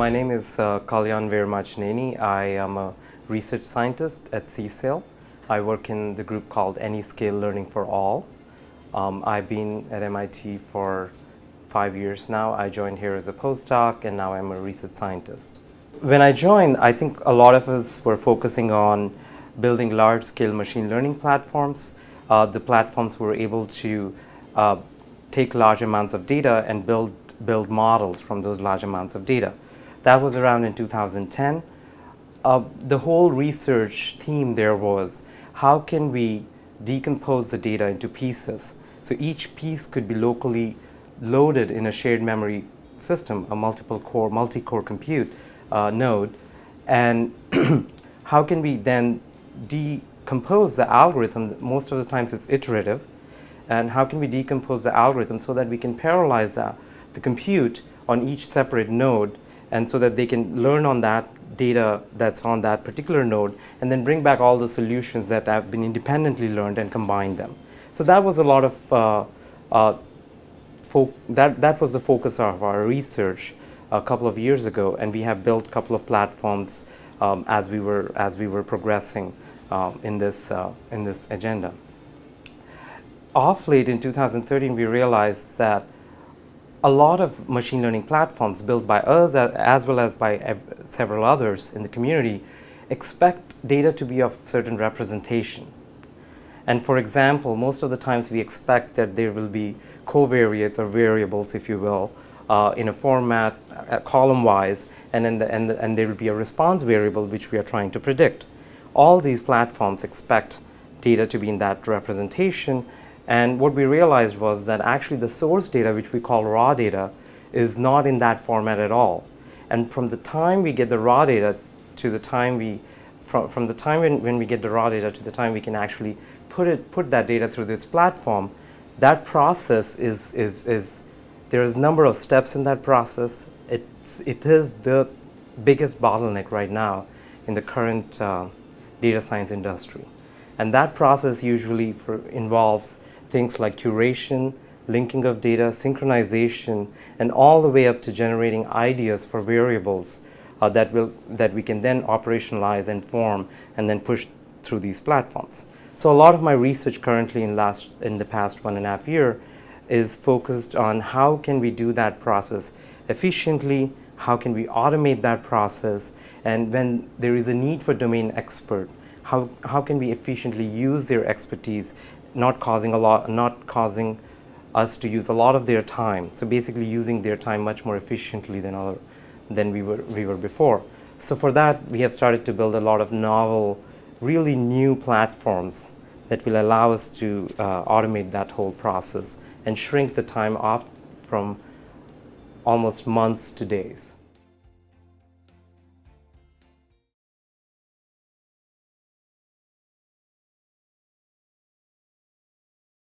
My name is Kalyan Veeramachaneni. I am a research scientist at CSAIL. I work in the group called Anyscale Learning for All. I've been at MIT for 5 years now. I joined here as a postdoc, and now I'm a research scientist. When I joined, I think a lot of us were focusing on building large-scale machine learning platforms. The platforms were able to take large amounts of data and build models from those large amounts of data. That was around in 2010. The whole research theme there was, how can we decompose the data into pieces? So each piece could be locally loaded in a shared memory system, a multi-core compute node. And how can we then decompose the algorithm? Most of the times it's iterative. And how can we decompose the algorithm so that we can parallelize the compute on each separate node, and so that they can learn on that data that's on that particular node, and then bring back all the solutions that have been independently learned and combine them. So that was a lot of that was the focus of our research a couple of years ago, and we have built a couple of platforms as we were progressing in this agenda. Off late in 2013, we realized that a lot of machine learning platforms built by us as well as by several others in the community expect data to be of certain representation. And for example, most of the times we expect that there will be covariates or variables, if you will, in a format column-wise, and there will be a response variable which we are trying to predict. All these platforms expect data to be in that representation. And what we realized was that actually the source data, which we call raw data, is not in that format at all. And from the time we get the raw data to the time from the time when we get the raw data to the time we can actually put that data through this platform, that process is there is a number of steps in that process. It is the biggest bottleneck right now in the current data science industry. And that process usually involves things like curation, linking of data, synchronization, and all the way up to generating ideas for variables that we can then operationalize and form and then push through these platforms. So a lot of my research currently in the past 1.5 years is focused on how can we do that process efficiently, how can we automate that process, and when there is a need for domain expert, how can we efficiently use their expertise, not causing us to use a lot of their time. So basically using their time much more efficiently than we were before. So for that, we have started to build a lot of novel, really new platforms that will allow us to automate that whole process and shrink the time off from almost months to days.